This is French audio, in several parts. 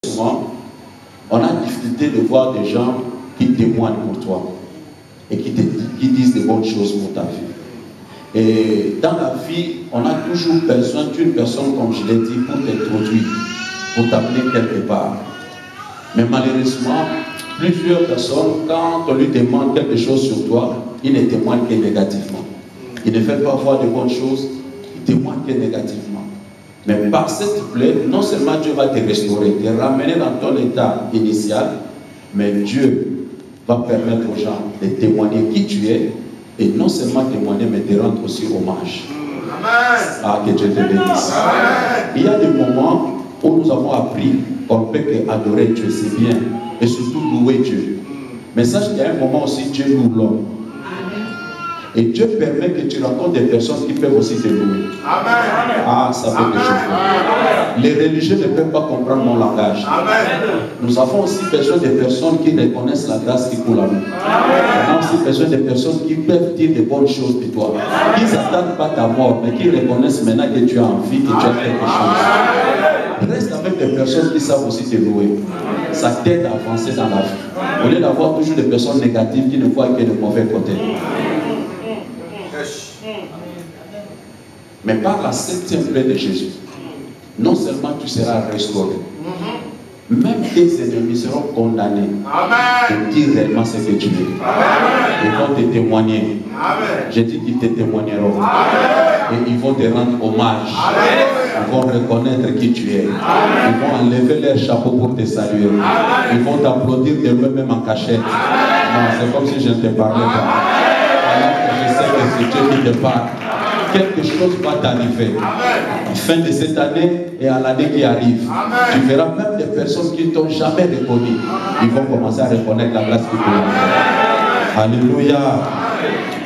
Souvent, on a difficulté de voir des gens qui témoignent pour toi et qui disent de bonnes choses pour ta vie. Et dans la vie, on a toujours besoin d'une personne, comme je l'ai dit, pour t'introduire, pour t'amener quelque part. Mais malheureusement, plusieurs personnes, quand on lui demande quelque chose sur toi, il ne témoigne que négativement. Il ne fait pas voir de bonnes choses, il témoigne que négativement. Mais par cette plaie, non seulement Dieu va te restaurer, te ramener dans ton état initial, mais Dieu va permettre aux gens de témoigner qui tu es, et non seulement témoigner, mais te rendre aussi hommage. Amen. Ah, que Dieu te bénisse. Amen. Il y a des moments où nous avons appris qu'on ne peut qu'adorer Dieu, c'est bien, et surtout louer Dieu. Mais sache qu'il y a un moment aussi, Dieu loue l'homme. Et Dieu permet que tu rencontres des personnes qui peuvent aussi te louer. Amen. Ah, ça fait des choses. Les religieux ne peuvent pas comprendre mon langage. Amen. Nous avons aussi besoin de personnes qui reconnaissent la grâce qui coule à nous. On a aussi besoin de personnes qui peuvent dire de bonnes choses de toi. Qui ne s'attendent pas à ta mort, mais qui reconnaissent maintenant que tu as envie, que tu as quelque chose. Reste avec des personnes qui savent aussi te louer. Ça t'aide à avancer dans la vie. Au lieu d'avoir toujours des personnes négatives qui ne voient que le mauvais côté. Mais par la septième plaie de Jésus, non seulement tu seras restauré, même tes ennemis seront condamnés pour dire réellement ce que tu es. Ils vont te témoigner. J'ai dit qu'ils te témoigneront. Et ils vont te rendre hommage. Ils vont reconnaître qui tu es. Ils vont enlever leur chapeau pour te saluer. Ils vont t'applaudir de eux-mêmes en cachette. Non, c'est comme si je ne te parlais pas. Alors que je sais que c'est Dieu qui te parle. Quelque chose va t'arriver à la fin de cette année et à l'année qui arrive. Amen. Tu verras même des personnes qui ne t'ont jamais reconnu. Ils vont commencer à reconnaître la grâce qui peut. Alléluia.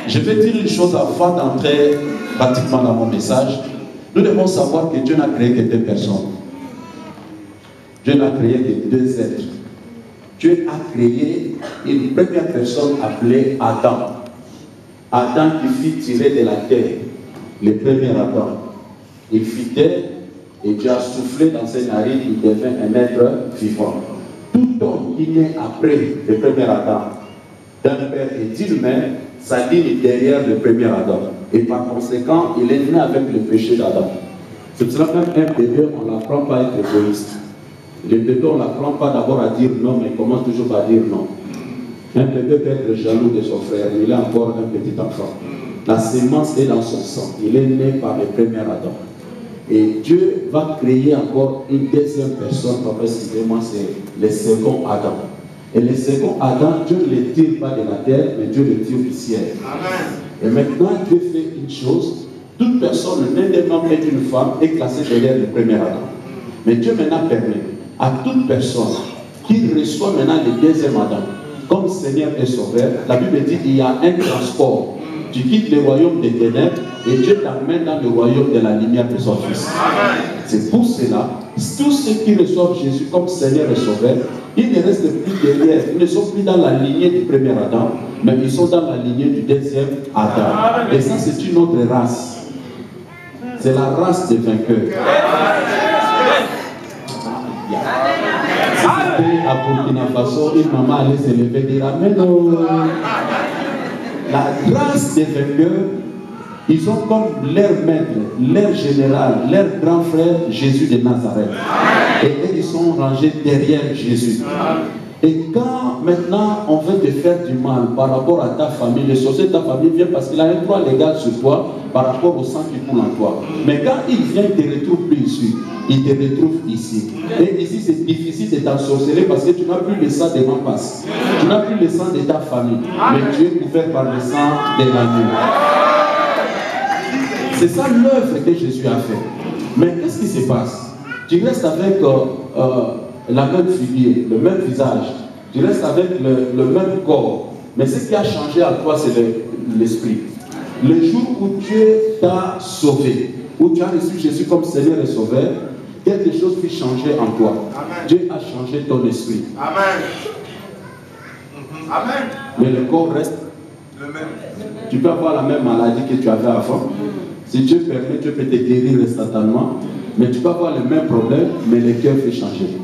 Je vais dire une chose avant d'entrer pratiquement dans mon message. Nous devons savoir que Dieu n'a créé que deux personnes. Dieu n'a créé que deux êtres. Dieu a créé une première personne appelée Adam. Adam qui fut tiré de la terre. Le premier Adam, il fit terre et Dieu a soufflé dans ses narines, il devint un être vivant. Tout homme qui naît après le premier Adam, d'un père et d'une mère, sa ligne est derrière le premier Adam. Et par conséquent, il est né avec le péché d'Adam. C'est pour cela même un bébé, on ne l'apprend pas à être égoïste. Le bébé, on ne l'apprend pas d'abord à dire non, mais il commence toujours par dire non. Un bébé peut être jaloux de son frère, mais il est encore un petit enfant. La sémence est dans son sang. Il est né par le premier Adam. Et Dieu va créer encore une deuxième personne, précisément c'est le second Adam. Et le second Adam, Dieu ne le tire pas de la terre, mais Dieu le tire du ciel. Amen. Et maintenant, Dieu fait une chose. Toute personne, née d'un homme et d'une femme, est classée derrière le premier Adam. Mais Dieu maintenant permet à toute personne qui reçoit maintenant le deuxième Adam, comme Seigneur et Sauveur. La Bible dit qu'il y a un transport. Tu quittes le royaume des ténèbres et Dieu t'amène dans le royaume de la lumière de son Fils. C'est pour cela, tous ceux qui reçoivent Jésus comme Seigneur et Sauveur, ils ne restent plus derrière, ils ne sont plus dans la lignée du premier Adam, mais ils sont dans la lignée du deuxième Adam. Et ça, c'est une autre race. C'est la race des vainqueurs. Si c'était à Burkina Faso, une maman allait se lever et dire Amen. La race des vainqueurs, ils ont comme leur maître, leur général, leur grand frère, Jésus de Nazareth. Et ils sont rangés derrière Jésus. Et quand maintenant on veut te faire du mal par rapport à ta famille, le sorcier de ta famille vient parce qu'il a un droit légal sur toi par rapport au sang qui coule en toi. Mais quand il vient, il ne te retrouve plus ici. Il te retrouve ici. Et ici, c'est difficile de t'ensorceler parce que tu n'as plus le sang de ma passe. Tu n'as plus le sang de ta famille. Mais tu es couvert par le sang de l'agneau. C'est ça l'œuvre que Jésus a fait. Mais qu'est-ce qui se passe? Tu restes avec la même figure, le même visage. Tu restes avec le même corps. Mais ce qui a changé à toi, c'est l'esprit. Le jour où Dieu t'a sauvé, où tu as reçu Jésus comme Seigneur et Sauveur, quelque chose qui changeait en toi. Amen. Dieu a changé ton esprit. Amen. Amen. Mais le corps reste le même. Tu peux avoir la même maladie que tu avais avant. Si Dieu permet, Dieu peut te guérir instantanément. Mais tu peux avoir le même problème, mais le cœur fait changer.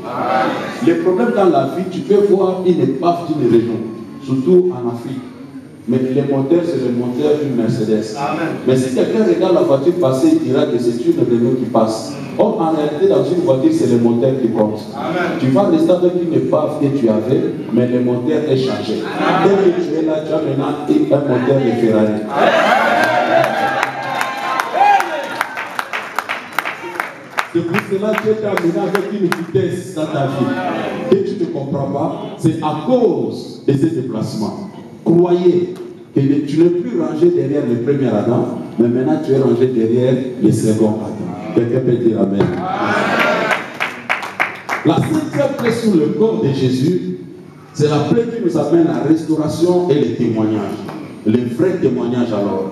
Les problèmes dans la vie, tu peux voir une épave d'une région, surtout en Afrique. Mais le moteur, c'est le moteur d'une Mercedes. Amen. Mais si quelqu'un regarde la voiture passer, il dira que c'est une réunion qui passe. Or, en réalité, dans une voiture, c'est le moteur qui compte. Amen. Tu vas rester avec une épave que tu avais, mais le moteur est changé. Dès que tu es là, tu as maintenant un moteur de Ferrari. C'est pour cela que tu es amené avec une vitesse dans ta vie. Et tu ne comprends pas, c'est à cause de ces déplacements. Croyez que tu n'es plus rangé derrière le premier Adam, mais maintenant tu es rangé derrière le second Adam. Quelqu'un peut dire Amen. La cinquième plaie sur le corps de Jésus, c'est la plaie qui nous amène à la restauration et le témoignage. Le vrai témoignage alors.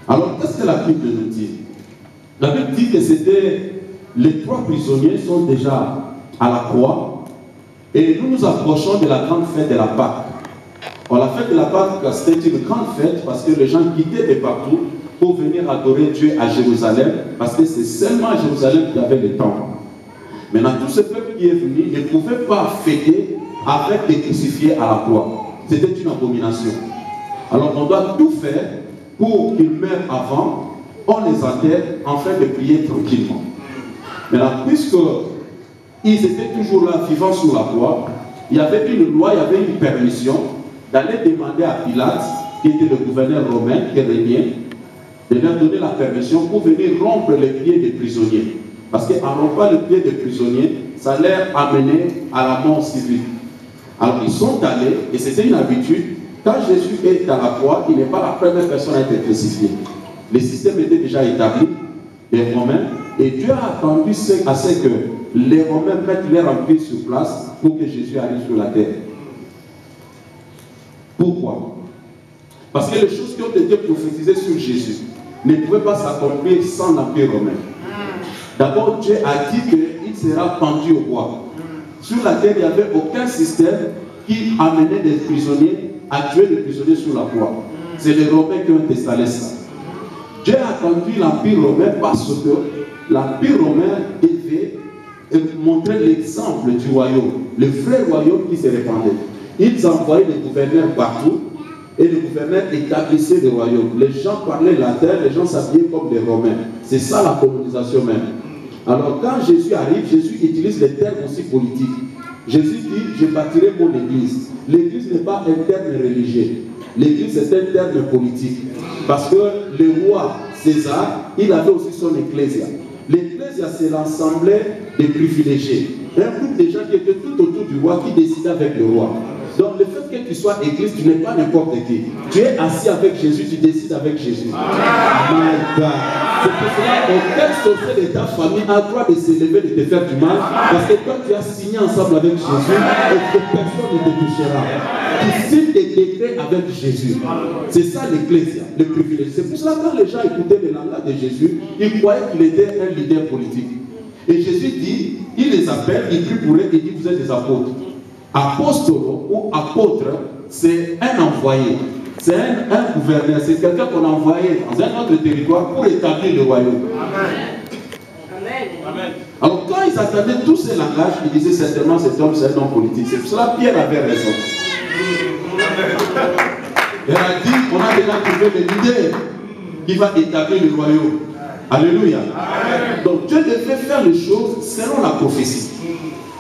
Alors qu'est-ce que la Bible nous dit? La Bible dit que c'était les 3 prisonniers sont déjà à la croix et nous nous approchons de la grande fête de la Pâque. Alors, la fête de la Pâque, c'était une grande fête parce que les gens quittaient de partout pour venir adorer Dieu à Jérusalem, parce que c'est seulement à Jérusalem qu'il y avait le temple. Maintenant, tout ce peuple qui est venu ne pouvait pas fêter avec des crucifiés à la croix. C'était une abomination. Alors, on doit tout faire pour qu'ils meurent avant, on les enterre, afin de prier tranquillement. Maintenant, puisqu'ils étaient toujours là, vivant sous la croix, il y avait une loi, il y avait une permission d'aller demander à Pilate, qui était le gouverneur romain, qui régnait, de leur donner la permission pour venir rompre les pieds des prisonniers. Parce qu'en rompant les pieds des prisonniers, ça leur amenait à la mort civile. Alors ils sont allés, et c'était une habitude, quand Jésus est à la croix, il n'est pas la première personne à être crucifiée. Le système était déjà établi, les Romains, et Dieu a attendu à ce que les Romains mettent leur empire sur place pour que Jésus arrive sur la terre. Pourquoi? Parce que les choses qui ont été prophétisées sur Jésus ne pouvaient pas s'accomplir sans l'Empire romain. D'abord, Dieu a dit qu'il sera pendu au bois. Sur la terre, il n'y avait aucun système qui amenait des prisonniers à tuer des prisonniers sur la croix. C'est les Romains qui ont installé ça. Dieu a attendu l'Empire romain parce que l'Empire romain devait montrer l'exemple du royaume, le vrai royaume qui se répandait. Ils envoyaient des gouverneurs partout et les gouverneurs établissaient le royaume. Les gens parlaient latin, les gens s'habillaient comme des Romains. C'est ça la colonisation même. Alors quand Jésus arrive, Jésus utilise les termes aussi politiques. Jésus dit, je bâtirai mon église. L'église n'est pas un terme religieux. L'église c'est un terme politique. Parce que le roi César, il avait aussi son ecclésia. L'ecclésia c'est l'ensemble des privilégiés. Un groupe de gens qui étaient tout autour du roi, qui décidaient avec le roi. Donc le fait que tu sois église, tu n'es pas n'importe qui. Tu es assis avec Jésus, tu décides avec Jésus. My God. C'est pour cela qu'aucun sorcier de ta famille a le droit de s'élever, de te faire du mal. Parce que toi tu as signé ensemble avec Jésus et que personne ne te touchera. Tu signes des décrets avec Jésus. C'est ça l'ecclésia, le privilège. C'est pour cela que quand les gens écoutaient le langage de Jésus, ils croyaient qu'il était un leader politique. Et Jésus dit, il les appelle, il prie pour eux, il dit vous êtes des apôtres. Apostolo ou apôtre, c'est un envoyé, c'est un gouverneur, c'est quelqu'un qu'on a envoyé dans un autre territoire pour établir le royaume. Amen. Amen. Alors quand ils attendaient tous ces langages, ils disaient certainement cet homme c'est un homme politique. C'est pour cela que Pierre avait raison. Il a dit on a déjà trouvé le leader qui va établir le royaume. Alléluia. Amen. Donc Dieu devait faire les choses selon la prophétie.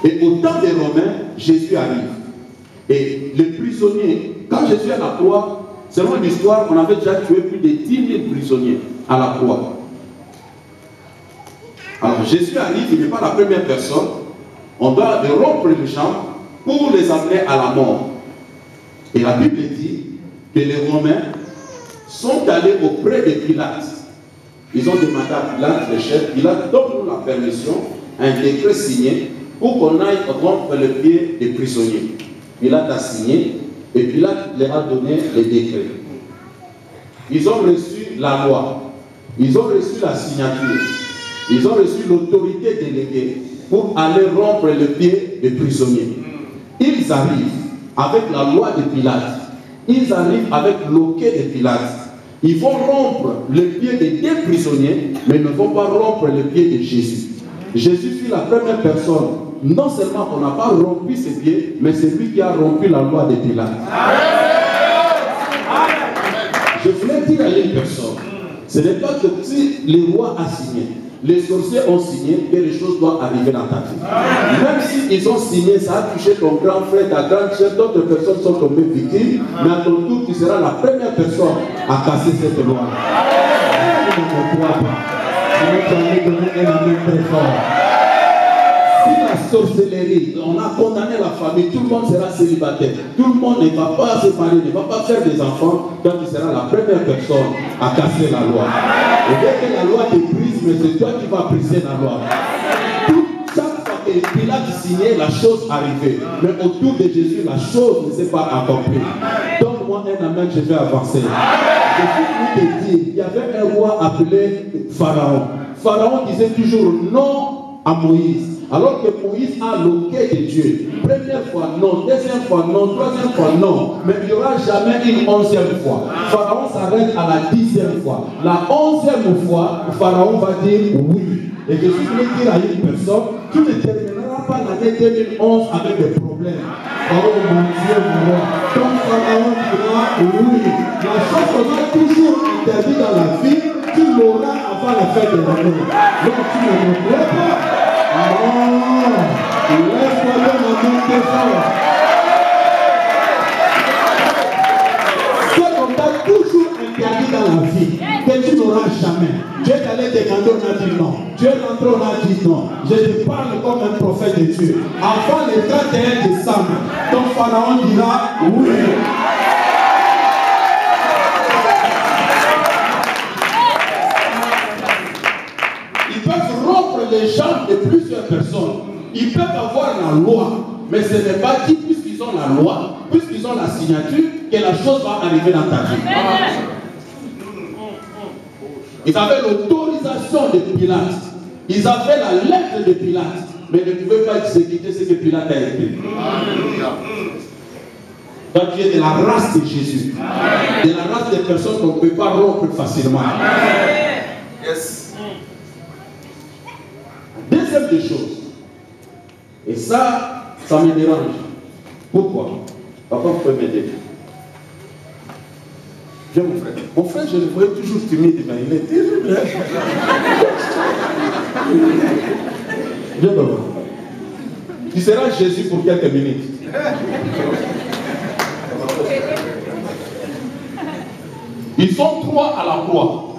Et au temps des Romains, Jésus arrive. Et les prisonniers, quand Jésus est à la croix, selon l'histoire, on avait déjà tué plus de 10 000 prisonniers à la croix. Alors Jésus arrive, il n'est pas la première personne. On doit rompre les gens pour les amener à la mort. Et la Bible dit que les Romains sont allés auprès de Pilate. Ils ont demandé à Pilate, le chef, Pilate donne-nous la permission, un décret signé, pour qu'on aille rompre le pied des prisonniers. Pilate a signé et Pilate leur a donné les décrets. Ils ont reçu la loi, ils ont reçu la signature, ils ont reçu l'autorité déléguée pour aller rompre le pied des prisonniers. Ils arrivent avec la loi de Pilate, ils arrivent avec l'oquet de Pilate. Ils vont rompre le pied des 2 prisonniers, mais ils ne vont pas rompre le pied de Jésus. Jésus fut la première personne. Non seulement on n'a pas rompu ses pieds, mais c'est lui qui a rompu la loi de Pilate. Je voulais dire à une personne, ce n'est pas que si le roi a signé, les sorciers ont signé que les choses doivent arriver dans ta vie. Même s'ils ont signé, ça a touché ton grand frère, ta grande soeur, d'autres personnes sont tombées victimes, mais à ton tour, tu seras la première personne à casser cette loi. Je ne crois pas. Je vais donner un amen très fort. Si la sorcellerie, on a condamné la famille, tout le monde sera célibataire. Tout le monde ne va pas se marier, ne va pas faire des enfants. Donc tu seras la première personne à casser la loi. Et dès que la loi te brise, mais c'est toi qui vas briser la loi. Chaque fois que Pilate signait, la chose arrivait. Mais autour de Jésus, la chose ne s'est pas accomplie. Donne-moi un amen, je vais avancer. Je suis te dire, il y avait un roi appelé Pharaon. Pharaon disait toujours non à Moïse. Alors que Moïse a loqué de Dieu. Première fois non, deuxième fois non, troisième fois non. Mais il n'y aura jamais une 11e fois. Pharaon s'arrête à la 10e fois. La 11e fois, Pharaon va dire oui. Et je suis venu dire à une personne, tu ne termineras pas l'année 2011 avec des problèmes. Oh mon Dieu, mon roi. Comme Pharaon dira oui. La chose qu'on a toujours interdite dans la vie, tu l'auras avant la fin de l'année. Donc tu ne me plais pas. Non, laisse-moi donner la main de fort. Ce qu'on t'a toujours interdit dans la vie, que tu n'auras jamais. Dieu t'allait demander, on a dit non. Dieu rentré, on a dit non. Je te parle comme un prophète de Dieu. Avant le 31 décembre, ton Pharaon dira oui. Les gens de plusieurs personnes, ils peuvent avoir la loi, mais ce n'est pas dit, puisqu'ils ont la loi, puisqu'ils ont la signature, que la chose va arriver dans ta vie. Ils avaient l'autorisation de Pilate, ils avaient la lettre de Pilate, mais ne pouvaient pas exécuter ce que Pilate a écrit. Donc tu es de la race de Jésus, de la race des personnes qu'on ne peut pas rompre facilement. Yes. Deuxième des choses, et ça me dérange. Pourquoi? Papa, vous pouvez m'aider. Viens mon frère. Mon frère, je le voyais toujours timide, mais il est terrible. Viens papa. Tu seras Jésus pour quelques minutes. Ils sont trois à la croix.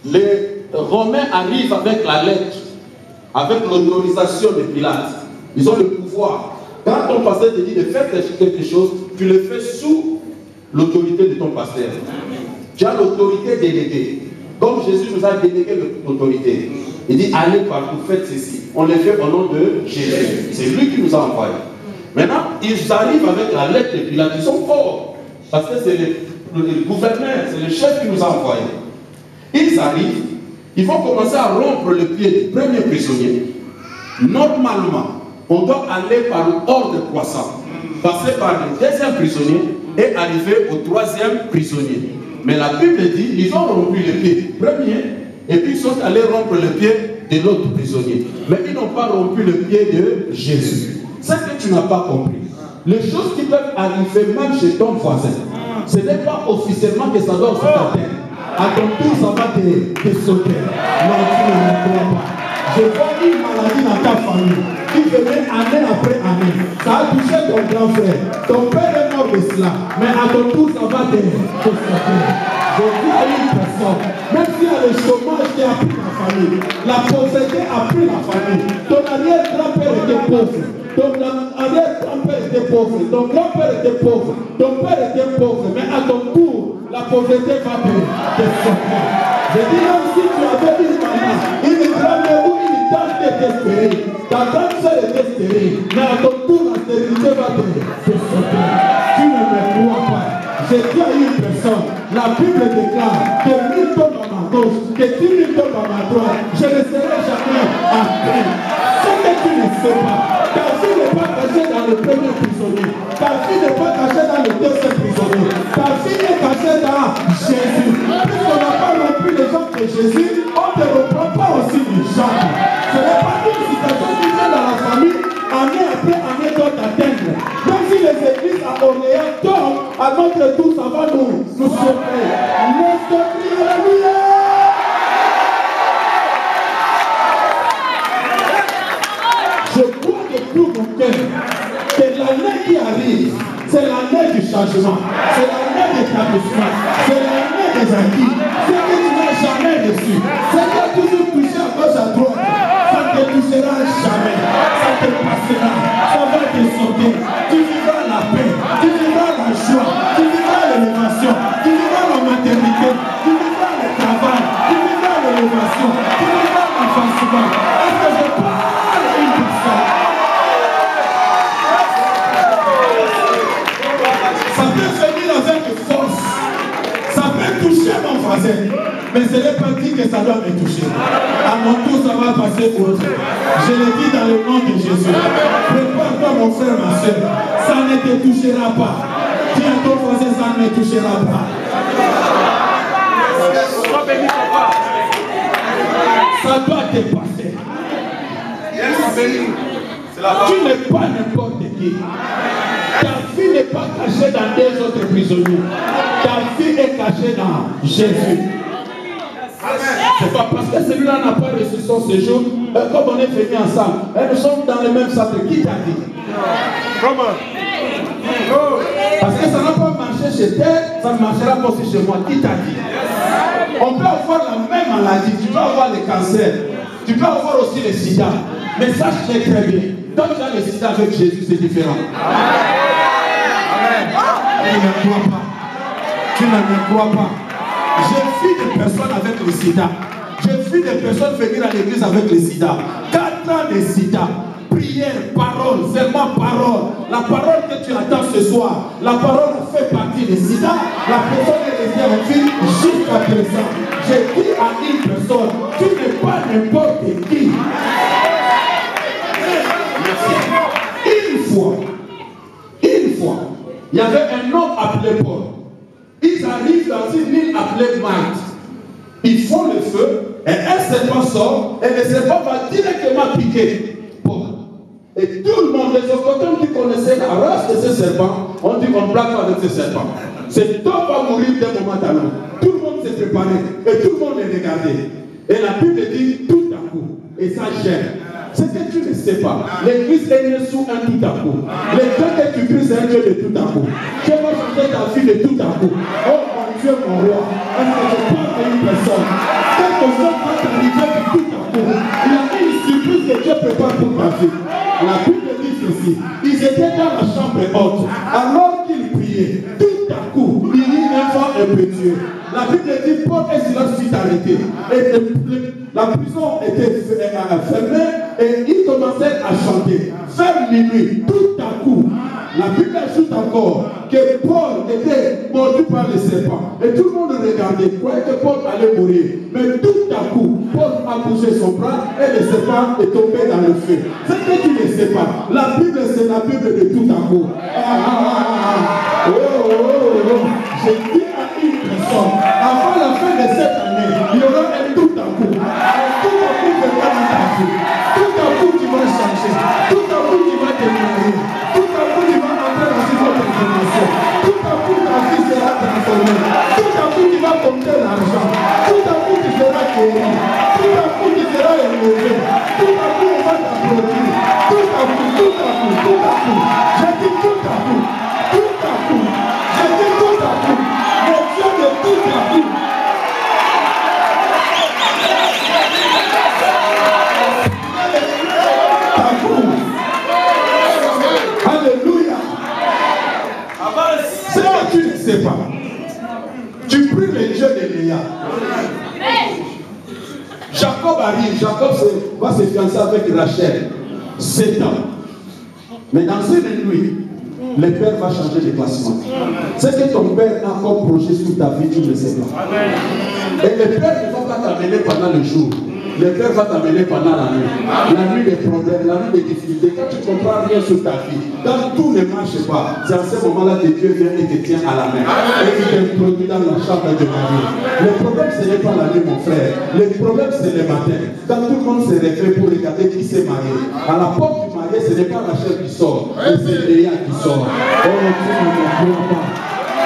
Les Romains arrivent avec la lettre, avec l'autorisation de Pilate. Ils ont le pouvoir. Quand ton pasteur te dit de faire quelque chose, tu le fais sous l'autorité de ton pasteur. Tu as l'autorité déléguée. Comme Jésus nous a délégué l'autorité. Il dit allez partout, faites ceci. On le fait au nom de Jésus. C'est lui qui nous a envoyés. Maintenant, ils arrivent avec la lettre de Pilate. Ils sont forts. Parce que c'est le gouverneur, c'est le chef qui nous a envoyés. Ils arrivent. Il faut commencer à rompre le pied du premier prisonnier. Normalement, on doit aller par ordre croissant, passer par le deuxième prisonnier et arriver au troisième prisonnier. Mais la Bible dit, ils ont rompu le pied du premier et puis ils sont allés rompre le pied de l'autre prisonnier. Mais ils n'ont pas rompu le pied de Jésus. C'est que tu n'as pas compris. Les choses qui peuvent arriver même chez ton voisin, ce n'est pas officiellement que ça doit se faire. À ton tour, ça va te sauter. Non, tu ne me crois pas. Je vois une maladie dans ta famille qui venait année après année. Ça a touché ton grand frère. Ton père est mort de cela. Mais à ton tour, ça va te sauter. Je dis à une personne, même s'il y a le chômage qui a pris la famille, la pauvreté a pris la famille. Ton arrière-grand-père était pauvre. Ton arrière-grand-père était pauvre. Ton grand-père était pauvre. Ton père était pauvre. Mais à ton tour, la pauvreté va te sortir. Je dis même si tu avais une maman, une grand-mère ou une tante était stérile, ta grande soeur était stérile, mais à ton tour, la stérilité va te sortir. Tu ne me crois pas. Je dis à une personne, la Bible déclare que mille tombent à ma gauche, que 10 000 tombent à ma droite, je ne serai jamais à peine. Ce que tu ne sais pas, ta fille n'est pas cachée dans le premier prisonnier, ta fille n'est pas cachée dans le deuxième prisonnier, ta fille est cachée dans Jésus. Puisqu'on n'a pas rompu les gens de Jésus, on ne te reprend pas aussi du jamais doit t'atteindre. Même si les églises à Orléans tombent, à notre tour, ça va nous sauver. Laisse-toi prier, alléluia. Je crois de tout mon cœur que l'année qui arrive, c'est l'année du changement, c'est l'année d'établissement, c'est l'année des acquis. Ce que tu n'as jamais reçu, c'est que toujours touché à gauche à droite, ça ne te touchera jamais, ça te passera, ça va te sauter. Tu vivras la paix, tu vivras la joie, tu vivras l'élévation, tu vivras la maternité, tu vivras le travail, tu vivras l'élévation, tu vivras l'avancement. Est-ce que je parle à une personne? Ça peut venir avec force, ça peut toucher mon voisin, mais ce n'est pas dit que ça doit me toucher. À mon tour, ça va passer autre. Je le dis dans le nom de Jésus. Prépare-toi, mon frère, ma soeur. Ça ne te touchera pas. Dis à ton voisin, ça ne me touchera pas. Ça doit te passer. Tu n'es pas n'importe qui. Ta vie n'est pas cachée dans des autres prisonniers. Ta vie est cachée dans Jésus. C'est pas parce que celui-là n'a pas reçu son séjour, comme on est venus ensemble, nous sommes dans le même centre. Qui t'a dit? Comment? Parce que ça n'a pas marché chez toi, ça ne marchera pas aussi chez moi. Qui t'a dit? On peut avoir la même maladie, tu peux avoir le cancer, tu peux avoir aussi le sida, mais sache très bien, quand tu as le sida avec Jésus, c'est différent. Amen. Tu ne crois pas. Tu ne crois pas. J'ai vu des personnes avec le sida. J'ai vu des personnes venir à l'église avec le sida. 4 ans de sida. Prière, parole, seulement parole. La parole que tu attends ce soir, la parole fait partie du sida. La personne est restée en vie jusqu'à présent. J'ai dit à une personne, tu n'es pas n'importe qui. Une fois, il y avait un homme appelé Paul. Ils arrivent dans une île appelée Malte. Ils font le feu et un serpent sort et le serpent va directement piquer Paul. Et tout le monde, les autochtones qui connaissaient la race de ce serpent, ont dit qu'on ne blague pas avec ce serpent. Cet homme va mourir d'un moment à l'autre. Tout le monde s'est préparé et tout le monde les regardait. Et la Bible dit tout à coup. Et ça gêne. C'est que tu ne sais pas. L'église est née sous un tout à coup. Le Dieu que tu pries, c'est un Dieu de tout à coup. Dieu va changer ta vie de tout à coup. Oh mon Dieu, mon roi. Est-ce que je parle à une personne? Quelque chose va t'arriver de tout à coup. Il y a une surprise que Dieu prépare pour ta vie. La Bible dit ceci. Ils étaient dans la chambre haute. Alors qu'ils priaient, tout à coup, il y eut un vent impétueux. La Bible dit Paul et Silas fut arrêtés. Et la prison était fermée et ils commençaient à chanter. Vers minuit, tout à coup, la Bible ajoute encore que Paul était mordu par les serpents. Et tout le monde regardait, croyait que Paul allait mourir. Mais tout à coup, Paul a bougé son bras et le serpent est tombé dans le feu. C'est que tu ne sais pas. La Bible, c'est la Bible de tout à coup. J'ai dit à une personne, avant la fin de cette année, il y aura un tout à coup. Un tout à coup viendra dans ta vie. Tout à coup, tu vas changer. Tout à coup, tu vas te marier. Tout à coup, tu vas entrer dans une autre dimension. Tout à coup, ta vie sera transformée. Tout à coup, tu vas compter l'argent. Tout à coup, tu seras guéri. Tout à coup, tu seras élevé. Tout à coup, on va t'applaudir. Tout à coup, tout à coup, tout à coup. J'ai dit tout à coup. Tout à coup. J'ai dit tout à coup. Le Dieu de tout à coup. Alléluia. C'est que tu ne sais pas. Tu pries le Dieu de Léa. Jacob arrive. Jacob va se fiancer avec Rachel. 7 ans. Mais dans une nuit, le Père va changer de placement. C'est que ton Père a comme projet sur ta vie, tu ne sais pas. Et le Père ne va pas t'amener pendant le jour. Le Père va t'amener pendant la nuit. La nuit des problèmes, la nuit des difficultés. Quand tu ne comprends rien sur ta vie, quand tout ne marche pas, c'est à ce moment-là que Dieu vient et te tient à la main. Et il t'introduit dans la chambre de Marie. Le problème, ce n'est pas la nuit, mon frère. Le problème, c'est le matin. Quand tout le monde se réveille pour regarder qui s'est marié. À la porte du mariage, Et ce n'est pas Rachel qui sort, mais c'est Léa qui sort. Oh, tu ne me crois pas.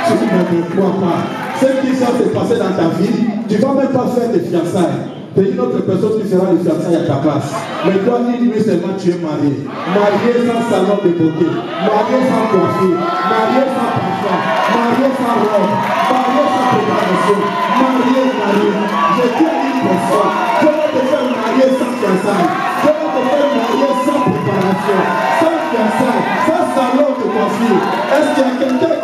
Tu ne me crois pas. Ce qui va se passer dans ta vie, tu ne vas même pas faire de fiançailles. C'est une autre personne qui fera les fiançailles à ta place. Mais toi, lui seulement, tu es marié. Marié sans salon de beauté. Marié sans coiffure. Marié sans parfum. Marié sans robe. Marié sans préparation. Marié. Je tiens une personne. Je vais te faire marier sans fiançailles. Je vais te faire marier sans préparation. Sans fiançailles. Sans salon de coiffure. Est-ce qu'il y a quelqu'un